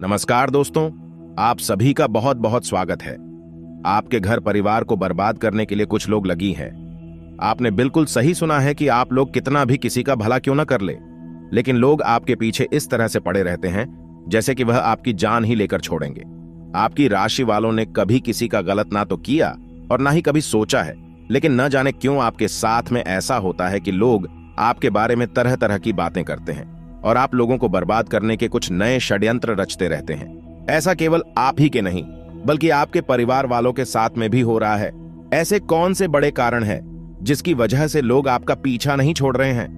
नमस्कार दोस्तों, आप सभी का बहुत बहुत स्वागत है। आपके घर परिवार को बर्बाद करने के लिए कुछ लोग लगी हैं। आपने बिल्कुल सही सुना है कि आप लोग कितना भी किसी का भला क्यों ना कर ले, लेकिन लोग आपके पीछे इस तरह से पड़े रहते हैं जैसे कि वह आपकी जान ही लेकर छोड़ेंगे। आपकी राशि वालों ने कभी किसी का गलत ना तो किया और ना ही कभी सोचा है, लेकिन न जाने क्यों आपके साथ में ऐसा होता है कि लोग आपके बारे में तरह तरह की बातें करते हैं और आप लोगों को बर्बाद करने के कुछ नए षड्यंत्र रचते रहते हैं। ऐसा केवल आप ही के नहीं, बल्कि आपके परिवार वालों के साथ में भी हो रहा है। ऐसे कौन से बड़े कारण हैं जिसकी वजह से लोग आपका पीछा नहीं छोड़ रहे हैं?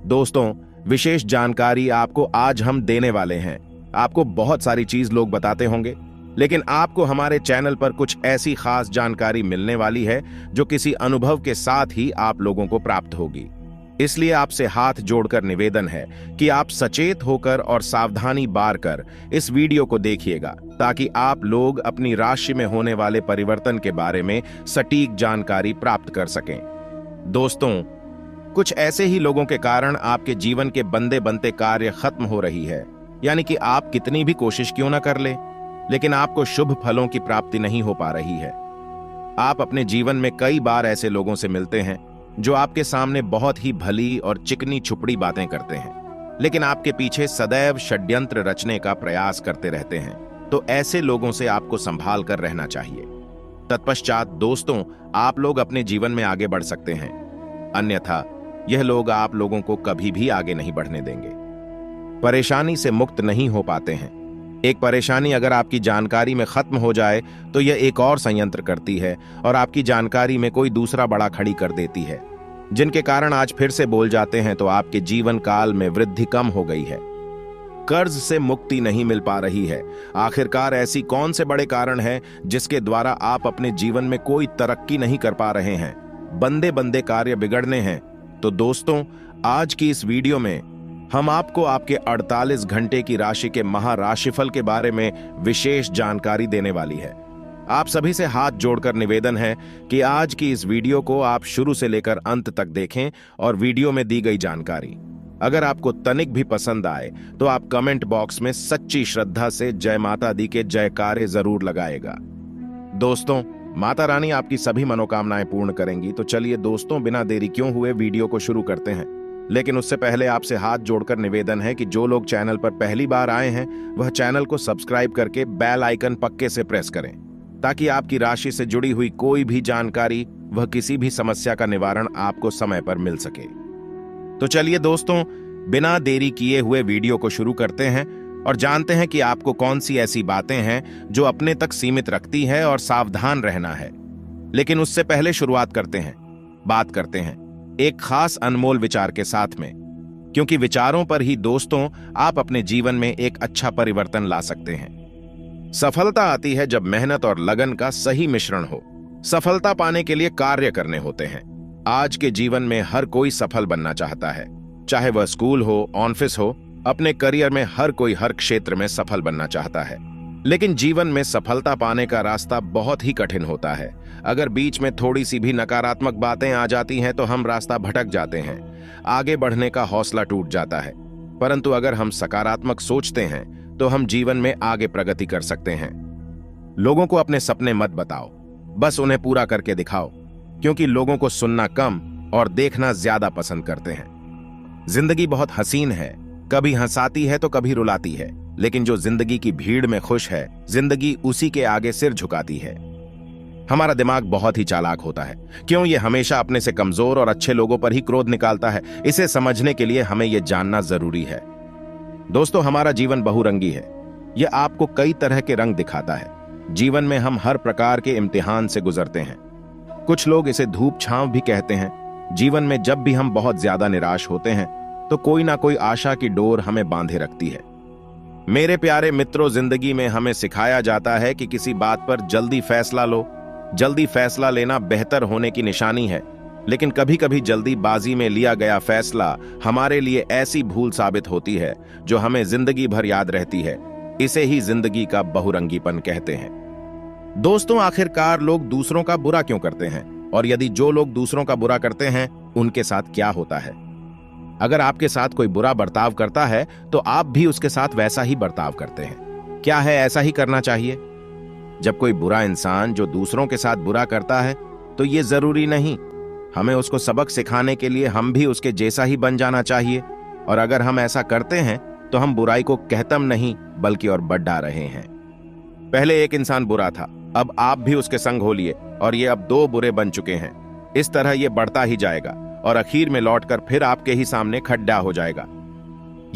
दोस्तों, विशेष जानकारी आपको आज हम देने वाले हैं। आपको बहुत सारी चीज लोग बताते होंगे, लेकिन आपको हमारे चैनल पर कुछ ऐसी खास जानकारी मिलने वाली है जो किसी अनुभव के साथ ही आप लोगों को प्राप्त होगी। इसलिए आपसे हाथ जोड़कर निवेदन है कि आप सचेत होकर और सावधानी बारकर इस वीडियो को देखिएगा, ताकि आप लोग अपनी राशि में होने वाले परिवर्तन के बारे में सटीक जानकारी प्राप्त कर सकें। दोस्तों, कुछ ऐसे ही लोगों के कारण आपके जीवन के बंदे बनते कार्य खत्म हो रही है। यानी कि आप कितनी भी कोशिश क्यों ना कर ले, लेकिन आपको शुभ फलों की प्राप्ति नहीं हो पा रही है। आप अपने जीवन में कई बार ऐसे लोगों से मिलते हैं जो आपके सामने बहुत ही भली और चिकनी छुपड़ी बातें करते हैं, लेकिन आपके पीछे सदैव षड्यंत्र रचने का प्रयास करते रहते हैं। तो ऐसे लोगों से आपको संभाल कर रहना चाहिए। तत्पश्चात दोस्तों, आप लोग अपने जीवन में आगे बढ़ सकते हैं, अन्यथा यह लोग आप लोगों को कभी भी आगे नहीं बढ़ने देंगे। परेशानी से मुक्त नहीं हो पाते हैं। एक परेशानी अगर आपकी जानकारी में खत्म हो जाए तो यह एक और संयंत्र करती है और आपकी जानकारी में कोई दूसरा बड़ा खड़ी कर देती है, जिनके कारण आज फिर से बोल जाते हैं तो आपके जीवन काल में वृद्धि कम हो गई है। कर्ज से मुक्ति नहीं मिल पा रही है। आखिरकार ऐसी कौन से बड़े कारण हैं जिसके द्वारा आप अपने जीवन में कोई तरक्की नहीं कर पा रहे हैं? बंदे बंदे कार्य बिगड़ने हैं। तो दोस्तों, आज की इस वीडियो में हम आपको आपके 48 घंटे की राशि के महाराशिफल के बारे में विशेष जानकारी देने वाली है। आप सभी से हाथ जोड़कर निवेदन है कि आज की इस वीडियो को आप शुरू से लेकर अंत तक देखें और वीडियो में दी गई जानकारी अगर आपको तनिक भी पसंद आए तो आप कमेंट बॉक्स में सच्ची श्रद्धा से जय माता दी के जयकारे जरूर लगाएगा। दोस्तों, माता रानी आपकी सभी मनोकामनाएं पूर्ण करेंगी। तो चलिए दोस्तों, बिना देरी क्यों हुए वीडियो को शुरू करते हैं। लेकिन उससे पहले आपसे हाथ जोड़कर निवेदन है कि जो लोग चैनल पर पहली बार आए हैं वह चैनल को सब्सक्राइब करके बेल आइकन पक्के से प्रेस करें, ताकि आपकी राशि से जुड़ी हुई कोई भी जानकारी वह किसी भी समस्या का निवारण आपको समय पर मिल सके। तो चलिए दोस्तों, बिना देरी किए हुए वीडियो को शुरू करते हैं और जानते हैं कि आपको कौन सी ऐसी बातें हैं जो अपने तक सीमित रखती है और सावधान रहना है। लेकिन उससे पहले शुरुआत बात करते हैं एक खास अनमोल विचार के साथ में, क्योंकि विचारों पर ही दोस्तों आप अपने जीवन में एक अच्छा परिवर्तन ला सकते हैं। सफलता आती है जब मेहनत और लगन का सही मिश्रण हो। सफलता पाने के लिए कार्य करने होते हैं। आज के जीवन में हर कोई सफल बनना चाहता है, चाहे वह स्कूल हो, ऑफिस हो। अपने करियर में हर कोई हर क्षेत्र में सफल बनना चाहता है, लेकिन जीवन में सफलता पाने का रास्ता बहुत ही कठिन होता है। अगर बीच में थोड़ी सी भी नकारात्मक बातें आ जाती हैं तो हम रास्ता भटक जाते हैं, आगे बढ़ने का हौसला टूट जाता है। परंतु अगर हम सकारात्मक सोचते हैं तो हम जीवन में आगे प्रगति कर सकते हैं। लोगों को अपने सपने मत बताओ, बस उन्हें पूरा करके दिखाओ, क्योंकि लोगों को सुनना कम और देखना ज्यादा पसंद करते हैं। जिंदगी बहुत हसीन है, कभी हंसाती है तो कभी रुलाती है, लेकिन जो जिंदगी की भीड़ में खुश है, जिंदगी उसी के आगे सिर झुकाती है। हमारा दिमाग बहुत ही चालाक होता है। क्यों? ये हमेशा अपने से कमजोर और अच्छे लोगों पर ही क्रोध निकालता है। इसे समझने के लिए हमें यह जानना जरूरी है। दोस्तों, हमारा जीवन बहुरंगी है। यह आपको कई तरह के रंग दिखाता है। जीवन में हम हर प्रकार के इम्तिहान से गुजरते हैं। कुछ लोग इसे धूप छांव भी कहते हैं। जीवन में जब भी हम बहुत ज्यादा निराश होते हैं तो कोई ना कोई आशा की डोर हमें बांधे रखती है। मेरे प्यारे मित्रों, जिंदगी में हमें सिखाया जाता है कि किसी बात पर जल्दी फैसला लो। जल्दी फैसला लेना बेहतर होने की निशानी है, लेकिन कभी कभी जल्दीबाजी में लिया गया फैसला हमारे लिए ऐसी भूल साबित होती है जो हमें जिंदगी भर याद रहती है। इसे ही जिंदगी का बहुरंगीपन कहते हैं। दोस्तों, आखिरकार लोग दूसरों का बुरा क्यों करते हैं? और यदि जो लोग दूसरों का बुरा करते हैं उनके साथ क्या होता है? अगर आपके साथ कोई बुरा बर्ताव करता है तो आप भी उसके साथ वैसा ही बर्ताव करते हैं। क्या है ऐसा ही करना चाहिए? जब कोई बुरा इंसान जो दूसरों के साथ बुरा करता है तो ये जरूरी नहीं, हमें उसको सबक सिखाने के लिए हम भी उसके जैसा ही बन जाना चाहिए। और अगर हम ऐसा करते हैं तो हम बुराई को कहतम नहीं बल्कि और बढ़ा रहे हैं। पहले एक इंसान बुरा था, अब आप भी उसके संग हो लिए और ये अब 2 बुरे बन चुके हैं। इस तरह ये बढ़ता ही जाएगा और आखिर में लौटकर फिर आपके ही सामने खड्डा हो जाएगा।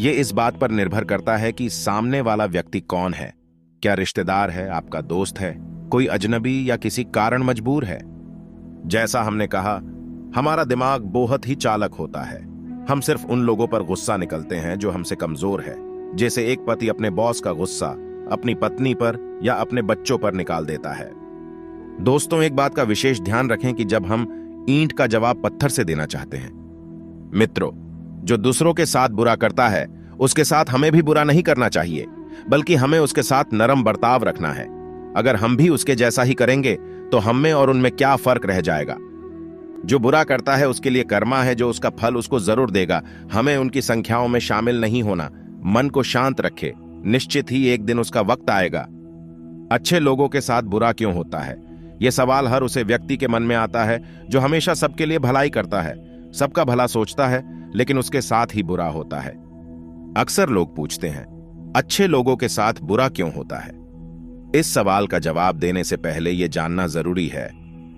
ये इस बात पर निर्भर करता है कि सामने वाला व्यक्ति कौन है। क्या रिश्तेदार है, आपका दोस्त है, कोई अजनबी या किसी कारण मजबूर है? जैसा हमने कहा, हमारा दिमाग बहुत ही चालक होता है। हम सिर्फ उन लोगों पर गुस्सा निकलते हैं जो हमसे कमजोर है, जैसे एक पति अपने बॉस का गुस्सा अपनी पत्नी पर या अपने बच्चों पर निकाल देता है। दोस्तों, एक बात का विशेष ध्यान रखें कि जब हम ईंट का जवाब पत्थर से देना चाहते हैं, मित्रों, जो दूसरों के साथ बुरा करता है उसके साथ हमें भी बुरा नहीं करना चाहिए, बल्कि हमें उसके साथ नरम बर्ताव रखना है। अगर हम भी उसके जैसा ही करेंगे तो हम में और उनमें क्या फर्क रह जाएगा? जो बुरा करता है उसके लिए कर्मा है, जो उसका फल उसको जरूर देगा। हमें उनकी संख्याओं में शामिल नहीं होना। मन को शांत रखे, निश्चित ही एक दिन उसका वक्त आएगा। अच्छे लोगों के साथ बुरा क्यों होता है? यह सवाल हर उसे व्यक्ति के मन में आता है जो हमेशा सबके लिए भलाई करता है, सबका भला सोचता है, लेकिन उसके साथ ही बुरा होता है। अक्सर लोग पूछते हैं, अच्छे लोगों के साथ बुरा क्यों होता है? इस सवाल का जवाब देने से पहले यह जानना जरूरी है,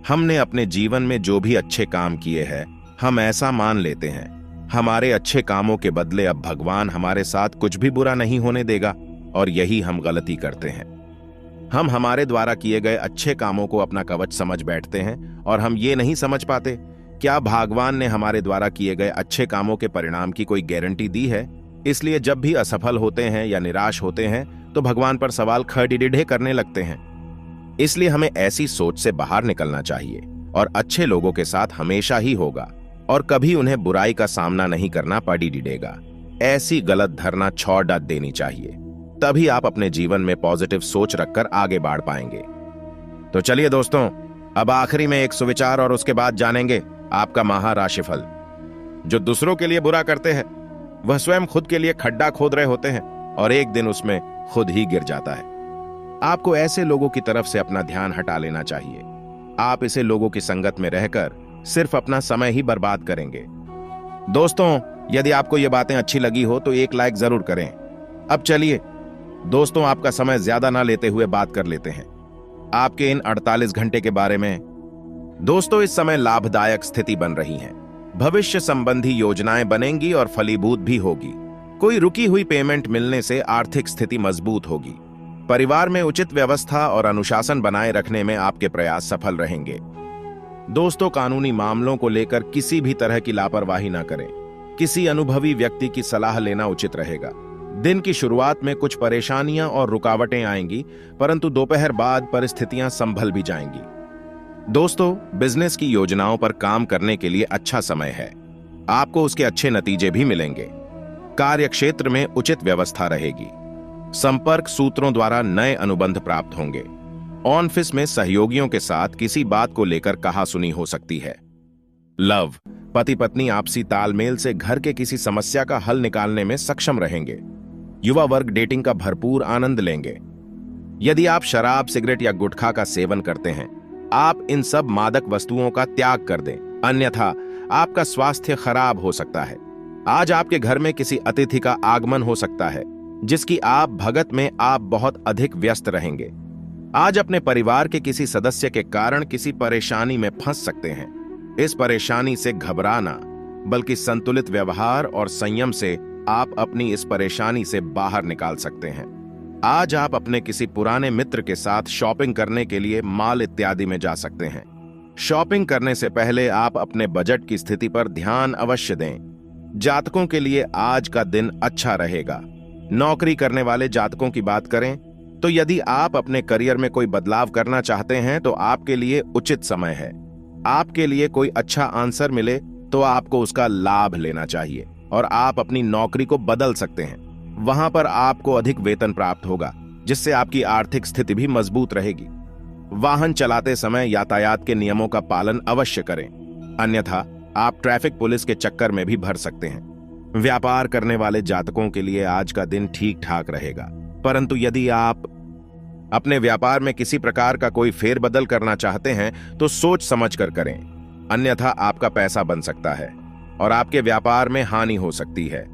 हमने अपने जीवन में जो भी अच्छे काम किए हैं, हम ऐसा मान लेते हैं हमारे अच्छे कामों के बदले अब भगवान हमारे साथ कुछ भी बुरा नहीं होने देगा, और यही हम गलती करते हैं। हम हमारे द्वारा किए गए अच्छे कामों को अपना कवच समझ बैठते हैं और हम ये नहीं समझ पाते क्या भगवान ने हमारे द्वारा किए गए अच्छे कामों के परिणाम की कोई गारंटी दी है। इसलिए जब भी असफल होते हैं या निराश होते हैं तो भगवान पर सवाल खड़े करने लगते हैं। इसलिए हमें ऐसी सोच से बाहर निकलना चाहिए और अच्छे लोगों के साथ हमेशा ही होगा और कभी उन्हें बुराई का सामना नहीं करना पड़ेगा। ऐसी गलत धारणा छोड़ देनी चाहिए, तभी आप अपने जीवन में पॉजिटिव सोच रखकर आगे बढ़ पाएंगे। तो चलिए दोस्तों, अब आखिरी में एक सुविचार और उसके बाद जानेंगे आपका महाराशिफल। जो दूसरों के लिए बुरा करते हैं वह स्वयं खुद के लिए खड्डा खोद रहे होते हैं और एक दिन उसमें खुद ही गिर जाता है। आपको ऐसे लोगों की तरफ से अपना ध्यान हटा लेना चाहिए। आप ऐसे लोगों की संगत में रहकर सिर्फ अपना समय ही बर्बाद करेंगे। दोस्तों, यदि आपको ये बातें अच्छी लगी हो तो एक लाइक जरूर करें। अब चलिए दोस्तों, आपका समय ज्यादा ना लेते हुए बात कर लेते हैं आपके इन 48 घंटे के बारे में। दोस्तों, इस समय लाभदायक स्थिति बन रही है, भविष्य संबंधी योजनाएं बनेंगी और फलीभूत भी होगी। कोई रुकी हुई पेमेंट मिलने से आर्थिक स्थिति मजबूत होगी। परिवार में उचित व्यवस्था और अनुशासन बनाए रखने में आपके प्रयास सफल रहेंगे। दोस्तों, कानूनी मामलों को लेकर किसी भी तरह की लापरवाही न करें। किसी अनुभवी व्यक्ति की सलाह लेना उचित रहेगा। दिन की शुरुआत में कुछ परेशानियां और रुकावटें आएंगी, परंतु दोपहर बाद परिस्थितियां संभल भी जाएंगी। दोस्तों, बिजनेस की योजनाओं पर काम करने के लिए अच्छा समय है। आपको उसके अच्छे नतीजे भी मिलेंगे। कार्य क्षेत्र में उचित व्यवस्था रहेगी। संपर्क सूत्रों द्वारा नए अनुबंध प्राप्त होंगे। ऑफिस में सहयोगियों के साथ किसी बात को लेकर कहासुनी हो सकती है। लव, पति पत्नी आपसी तालमेल से घर के किसी समस्या का हल निकालने में सक्षम रहेंगे। युवा वर्ग डेटिंग का भरपूर आनंद लेंगे। यदि आप शराब, सिगरेट या गुटखा का सेवन करते हैं, आप इन सब मादक वस्तुओं का त्याग कर दें, अन्यथा आपका स्वास्थ्य खराब हो सकता है। आज आपके घर में किसी अतिथि का आगमन हो सकता है जिसकी आप भगत में आप बहुत अधिक व्यस्त रहेंगे। आज अपने परिवार के किसी सदस्य के कारण किसी परेशानी में फंस सकते हैं। इस परेशानी से घबराना बल्कि संतुलित व्यवहार और संयम से आप अपनी इस परेशानी से बाहर निकाल सकते हैं। आज आप अपने किसी पुराने मित्र के साथ शॉपिंग करने के लिए मॉल इत्यादि में जा सकते हैं। शॉपिंग करने से पहले आप अपने बजट की स्थिति पर ध्यान अवश्य दें। जातकों के लिए आज का दिन अच्छा रहेगा। नौकरी करने वाले जातकों की बात करें तो यदि आप अपने करियर में कोई बदलाव करना चाहते हैं तो आपके लिए उचित समय है। आपके लिए कोई अच्छा आंसर मिले तो आपको उसका लाभ लेना चाहिए और आप अपनी नौकरी को बदल सकते हैं। वहां पर आपको अधिक वेतन प्राप्त होगा, जिससे आपकी आर्थिक स्थिति भी मजबूत रहेगी। वाहन चलाते समय यातायात के नियमों का पालन अवश्य करें, अन्यथा आप ट्रैफिक पुलिस के चक्कर में भी भर सकते हैं। व्यापार करने वाले जातकों के लिए आज का दिन ठीक ठाक रहेगा। परंतु यदि आप अपने व्यापार में किसी प्रकार का कोई फेरबदल करना चाहते हैं तो सोच समझ कर करें, अन्यथा आपका पैसा बन सकता है और आपके व्यापार में हानि हो सकती है।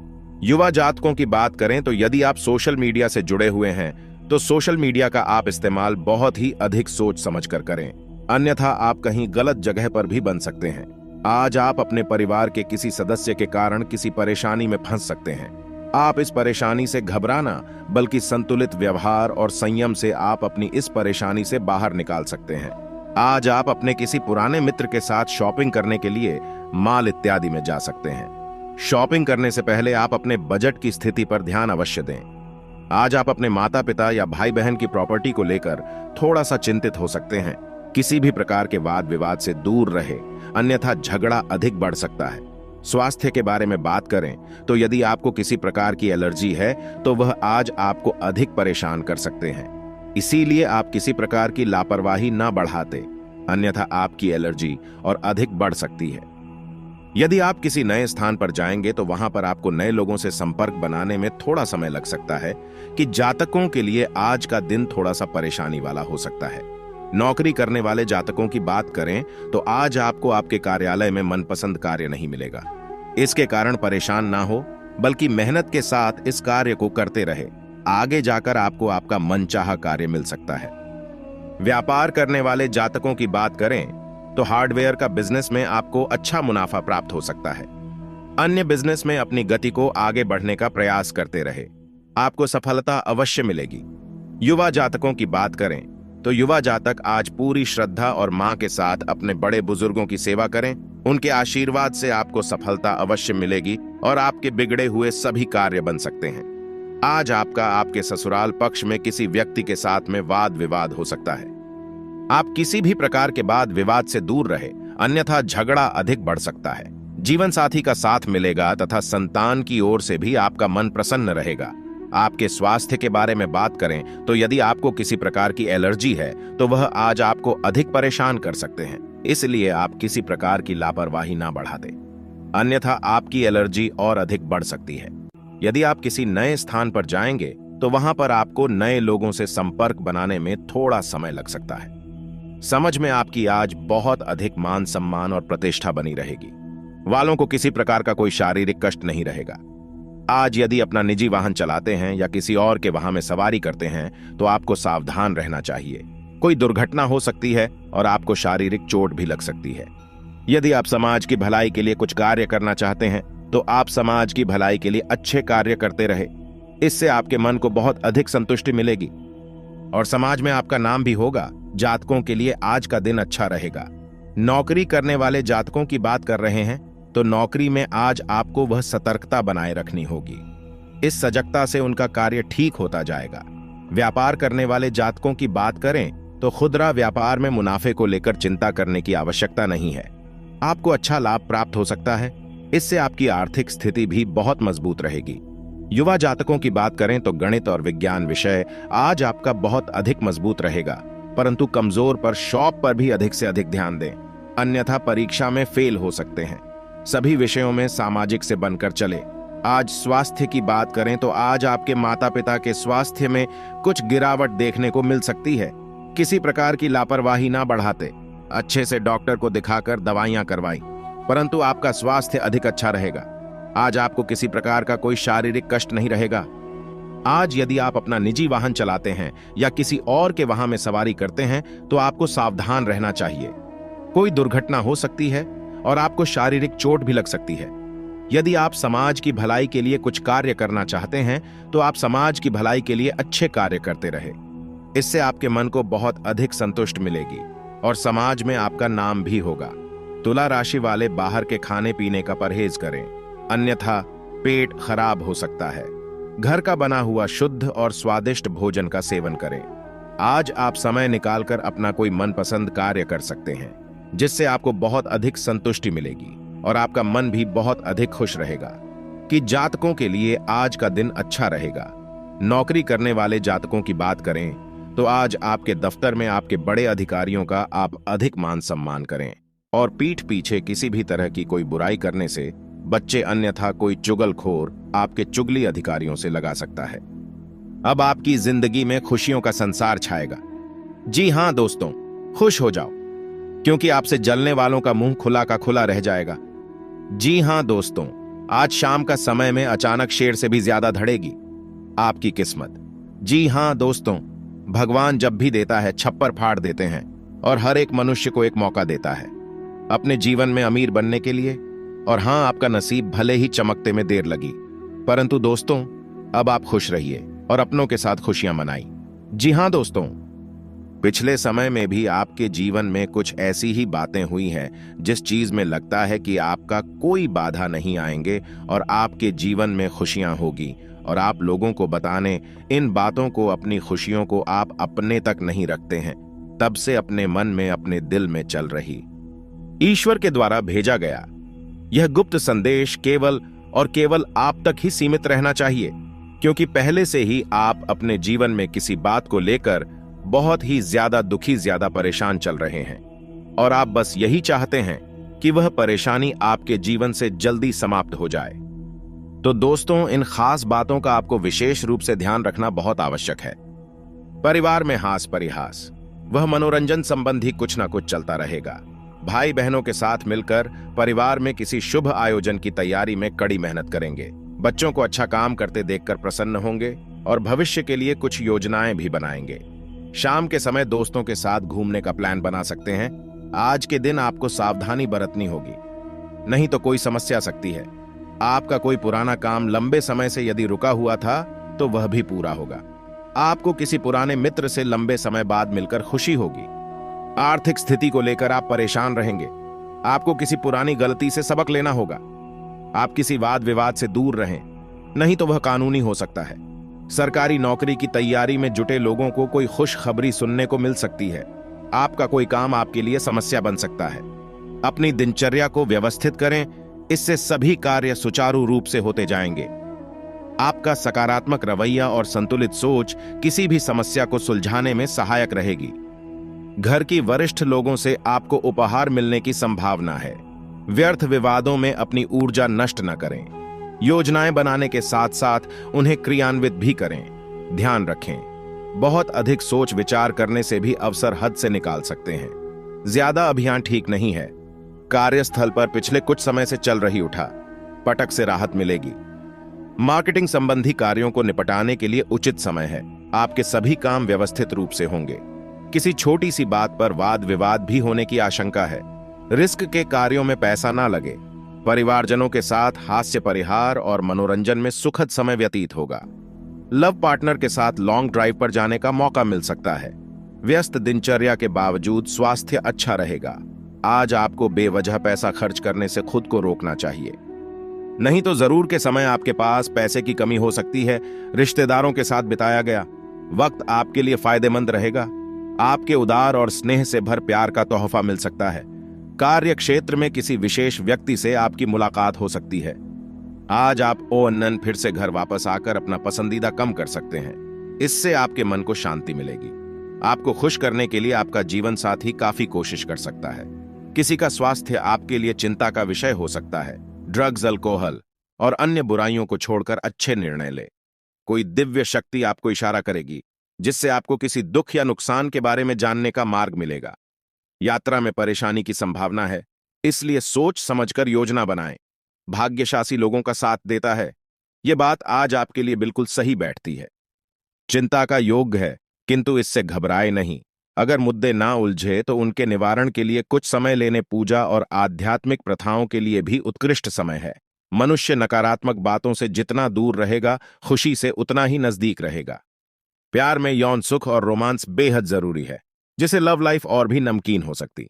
युवा जातकों की बात करें तो यदि आप सोशल मीडिया से जुड़े हुए हैं तो सोशल मीडिया का आप इस्तेमाल बहुत ही अधिक सोच समझ कर करें, अन्यथा आप कहीं गलत जगह पर भी बन सकते हैं। आज आप अपने परिवार के किसी सदस्य के कारण किसी परेशानी में फंस सकते हैं। आप इस परेशानी से घबराना बल्कि संतुलित व्यवहार और संयम से आप अपनी इस परेशानी से बाहर निकाल सकते हैं। आज आप अपने किसी पुराने मित्र के साथ शॉपिंग करने के लिए मॉल इत्यादि में जा सकते हैं। शॉपिंग करने से पहले आप अपने बजट की स्थिति पर ध्यान अवश्य दें। आज आप अपने माता पिता या भाई बहन की प्रॉपर्टी को लेकर थोड़ा सा चिंतित हो सकते हैं। किसी भी प्रकार के वाद विवाद से दूर रहे, अन्यथा झगड़ा अधिक बढ़ सकता है। स्वास्थ्य के बारे में बात करें तो यदि आपको किसी प्रकार की एलर्जी है तो वह आज आपको अधिक परेशान कर सकते हैं। इसीलिए आप किसी प्रकार की लापरवाही ना बढ़ाते, अन्यथा आपकी एलर्जी और अधिक बढ़ सकती है। यदि आप किसी नए स्थान पर जाएंगे तो वहां पर आपको नए लोगों से संपर्क बनाने में थोड़ा समय लग सकता है कि जातकों के लिए आज का दिन थोड़ा सा परेशानी वाला हो सकता है। नौकरी करने वाले जातकों की बात करें तो आज आपको आपके कार्यालय में मनपसंद कार्य नहीं मिलेगा। इसके कारण परेशान ना हो, बल्कि मेहनत के साथ इस कार्य को करते रहे। आगे जाकर आपको आपका मनचाहा कार्य मिल सकता है। व्यापार करने वाले जातकों की बात करें तो हार्डवेयर का बिजनेस में आपको अच्छा मुनाफा प्राप्त हो सकता है। अन्य बिजनेस में अपनी गति को आगे बढ़ने का प्रयास करते रहे, आपको सफलता अवश्य मिलेगी। युवा जातकों की बात करें तो युवा जातक आज पूरी श्रद्धा और मां के साथ अपने बड़े बुजुर्गों की सेवा करें। उनके आशीर्वाद से आपको सफलता अवश्य मिलेगी और आपके बिगड़े हुए सभी कार्य बन सकते हैं। आज आपका आपके ससुराल पक्ष में किसी व्यक्ति के साथ में वाद विवाद हो सकता है। आप किसी भी प्रकार के वाद विवाद से दूर रहे, अन्यथा झगड़ा अधिक बढ़ सकता है। जीवन साथी का साथ मिलेगा तथा संतान की ओर से भी आपका मन प्रसन्न रहेगा। आपके स्वास्थ्य के बारे में बात करें तो यदि आपको किसी प्रकार की एलर्जी है तो वह आज आपको अधिक परेशान कर सकते हैं। इसलिए आप किसी प्रकार की लापरवाही ना बढ़ा दें, अन्यथा आपकी एलर्जी और अधिक बढ़ सकती है। यदि आप किसी नए स्थान पर जाएंगे तो वहां पर आपको नए लोगों से संपर्क बनाने में थोड़ा समय लग सकता है। समझ में आपकी आज बहुत अधिक मान सम्मान और प्रतिष्ठा बनी रहेगी। वालों को किसी प्रकार का कोई शारीरिक कष्ट नहीं रहेगा। आज यदि अपना निजी वाहन चलाते हैं या किसी और के वाहन में सवारी करते हैं तो आपको सावधान रहना चाहिए। कोई दुर्घटना हो सकती है और आपको शारीरिक चोट भी लग सकती है। यदि आप समाज की भलाई के लिए कुछ कार्य करना चाहते हैं तो आप समाज की भलाई के लिए अच्छे कार्य करते रहे। इससे आपके मन को बहुत अधिक संतुष्टि मिलेगी और समाज में आपका नाम भी होगा। जातकों के लिए आज का दिन अच्छा रहेगा। नौकरी करने वाले जातकों की बात कर रहे हैं तो नौकरी में आज आपको वह सतर्कता बनाए रखनी होगी। इस सजगता से उनका कार्य ठीक होता जाएगा। व्यापार करने वाले जातकों की बात करें तो खुदरा व्यापार में मुनाफे को लेकर चिंता करने की आवश्यकता नहीं है। आपको अच्छा लाभ प्राप्त हो सकता है। इससे आपकी आर्थिक स्थिति भी बहुत मजबूत रहेगी। युवा जातकों की बात करें तो गणित और विज्ञान विषय आज आपका बहुत अधिक मजबूत रहेगा, परंतु कमजोर पर शौक पर भी अधिक से अधिक ध्यान दें, अन्यथा परीक्षा में फेल हो सकते हैं। सभी विषयों में सामाजिक से बनकर चले। आज स्वास्थ्य की बात करें तो आज आपके माता पिता के स्वास्थ्य में कुछ गिरावट देखने को मिल सकती है। किसी प्रकार की लापरवाही ना बढ़ाते, अच्छे से डॉक्टर को दिखाकर दवाइयां करवाई, परंतु आपका स्वास्थ्य अधिक अच्छा रहेगा। आज आपको किसी प्रकार का कोई शारीरिक कष्ट नहीं रहेगा। आज यदि आप अपना निजी वाहन चलाते हैं या किसी और के वाहन में सवारी करते हैं तो आपको सावधान रहना चाहिए। कोई दुर्घटना हो सकती है और आपको शारीरिक चोट भी लग सकती है। यदि आप समाज की भलाई के लिए कुछ कार्य करना चाहते हैं तो आप समाज की भलाई के लिए अच्छे कार्य करते रहे। इससे आपके मन को बहुत अधिक संतुष्टि मिलेगी और समाज में आपका नाम भी होगा। तुला राशि वाले बाहर के खाने पीने का परहेज करें, अन्यथा पेट खराब हो सकता है। घर का बना हुआ शुद्ध और स्वादिष्ट भोजन का सेवन करें। आज आप समय निकालकर अपना कोई मनपसंद कार्य कर सकते हैं, जिससे आपको बहुत अधिक संतुष्टि मिलेगी और आपका मन भी बहुत अधिक खुश रहेगा। कि जातकों के लिए आज का दिन अच्छा रहेगा। नौकरी करने वाले जातकों की बात करें तो आज आपके दफ्तर में आपके बड़े अधिकारियों का आप अधिक मान सम्मान करें और पीठ पीछे किसी भी तरह की कोई बुराई करने से बच्चे, अन्यथा कोई चुगलखोर आपके चुगली अधिकारियों से लगा सकता है। अब आपकी जिंदगी में खुशियों का संसार छाएगा। जी हां दोस्तों, खुश हो जाओ, क्योंकि आपसे जलने वालों का मुंह खुला का खुला रह जाएगा। जी हां दोस्तों, आज शाम का समय में अचानक शेर से भी ज्यादा धड़ेगी आपकी किस्मत। जी हां दोस्तों, भगवान जब भी देता है छप्पर फाड़ देते हैं और हर एक मनुष्य को एक मौका देता है अपने जीवन में अमीर बनने के लिए। और हां, आपका नसीब भले ही चमकते में देर लगी, परंतु दोस्तों अब आप खुश रहिए और अपनों के साथ खुशियां मनाई। जी हां दोस्तों, पिछले समय में भी आपके जीवन में कुछ ऐसी ही बातें हुई हैं जिस चीज में लगता है कि आपका कोई बाधा नहीं आएंगे और आपके जीवन में खुशियां होगी, और आप लोगों को बताने इन बातों को, अपनी खुशियों को आप अपने तक नहीं रखते हैं, तब से अपने मन में, अपने दिल में चल रही ईश्वर के द्वारा भेजा गया यह गुप्त संदेश केवल और केवल आप तक ही सीमित रहना चाहिए, क्योंकि पहले से ही आप अपने जीवन में किसी बात को लेकर बहुत ही ज्यादा दुखी, ज्यादा परेशान चल रहे हैं, और आप बस यही चाहते हैं कि वह परेशानी आपके जीवन से जल्दी समाप्त हो जाए। तो दोस्तों, इन खास बातों का आपको विशेष रूप से ध्यान रखना बहुत आवश्यक है। परिवार में हास परिहास, वह मनोरंजन संबंधी कुछ ना कुछ चलता रहेगा। भाई बहनों के साथ मिलकर परिवार में किसी शुभ आयोजन की तैयारी में कड़ी मेहनत करेंगे। बच्चों को अच्छा काम करते देखकर प्रसन्न होंगे और भविष्य के लिए कुछ योजनाएं भी बनाएंगे। शाम के समय दोस्तों के साथ घूमने का प्लान बना सकते हैं। आज के दिन आपको सावधानी बरतनी होगी, नहीं तो कोई समस्या आ सकती है। आपका कोई पुराना काम लंबे समय से यदि रुका हुआ था तो वह भी पूरा होगा। आपको किसी पुराने मित्र से लंबे समय बाद मिलकर खुशी होगी। आर्थिक स्थिति को लेकर आप परेशान रहेंगे। आपको किसी पुरानी गलती से सबक लेना होगा। आप किसी वाद विवाद से दूर रहें, नहीं तो वह कानूनी हो सकता है। सरकारी नौकरी की तैयारी में जुटे लोगों को कोई खुशखबरी सुनने को मिल सकती है। आपका कोई काम आपके लिए समस्या बन सकता है। अपनी दिनचर्या को व्यवस्थित करें, इससे सभी कार्य सुचारू रूप से होते जाएंगे। आपका सकारात्मक रवैया और संतुलित सोच किसी भी समस्या को सुलझाने में सहायक रहेगी। घर की वरिष्ठ लोगों से आपको उपहार मिलने की संभावना है। व्यर्थ विवादों में अपनी ऊर्जा नष्ट न करें। योजनाएं बनाने के साथ साथ उन्हें क्रियान्वित भी करें। ध्यान रखें, बहुत अधिक सोच विचार करने से भी अवसर हद से निकाल सकते हैं। ज्यादा अभियान ठीक नहीं है। कार्यस्थल पर पिछले कुछ समय से चल रही उठा पटक से राहत मिलेगी। मार्केटिंग संबंधी कार्यों को निपटाने के लिए उचित समय है। आपके सभी काम व्यवस्थित रूप से होंगे। किसी छोटी सी बात पर वाद विवाद भी होने की आशंका है। रिस्क के कार्यों में पैसा ना लगे। परिवारजनों के साथ हास्य परिहार और मनोरंजन में सुखद समय व्यतीत होगा। लव पार्टनर के साथ लॉन्ग ड्राइव पर जाने का मौका मिल सकता है। व्यस्त दिनचर्या के बावजूद स्वास्थ्य अच्छा रहेगा। आज आपको बेवजह पैसा खर्च करने से खुद को रोकना चाहिए, नहीं तो जरूर के समय आपके पास पैसे की कमी हो सकती है। रिश्तेदारों के साथ बिताया गया वक्त आपके लिए फायदेमंद रहेगा। आपके उदार और स्नेह से भर प्यार का तोहफा मिल सकता है। कार्य क्षेत्र में किसी विशेष व्यक्ति से आपकी मुलाकात हो सकती है। आज आप ओअन्नन फिर से घर वापस आकर अपना पसंदीदा कम कर सकते हैं। इससे आपके मन को शांति मिलेगी। आपको खुश करने के लिए आपका जीवन साथी काफी कोशिश कर सकता है। किसी का स्वास्थ्य आपके लिए चिंता का विषय हो सकता है। ड्रग्स, अल्कोहल और अन्य बुराइयों को छोड़कर अच्छे निर्णय ले। कोई दिव्य शक्ति आपको इशारा करेगी, जिससे आपको किसी दुख या नुकसान के बारे में जानने का मार्ग मिलेगा। यात्रा में परेशानी की संभावना है, इसलिए सोच समझकर योजना बनाएं। भाग्यशाली लोगों का साथ देता है। यह बात आज आपके लिए बिल्कुल सही बैठती है। चिंता का योग है, किंतु इससे घबराए नहीं। अगर मुद्दे ना उलझे तो उनके निवारण के लिए कुछ समय लेने पूजा और आध्यात्मिक प्रथाओं के लिए भी उत्कृष्ट समय है। मनुष्य नकारात्मक बातों से जितना दूर रहेगा, खुशी से उतना ही नजदीक रहेगा। प्यार में यौन सुख और रोमांस बेहद जरूरी है, जिससे लव लाइफ और भी नमकीन हो सकती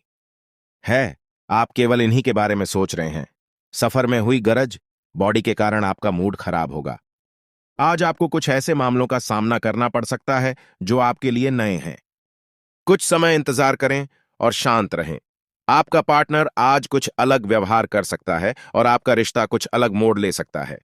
है। आप केवल इन्हीं के बारे में सोच रहे हैं। सफर में हुई गरज, बॉडी के कारण आपका मूड खराब होगा। आज आपको कुछ ऐसे मामलों का सामना करना पड़ सकता है जो आपके लिए नए हैं। कुछ समय इंतजार करें और शांत रहें। आपका पार्टनर आज कुछ अलग व्यवहार कर सकता है और आपका रिश्ता कुछ अलग मोड़ ले सकता है।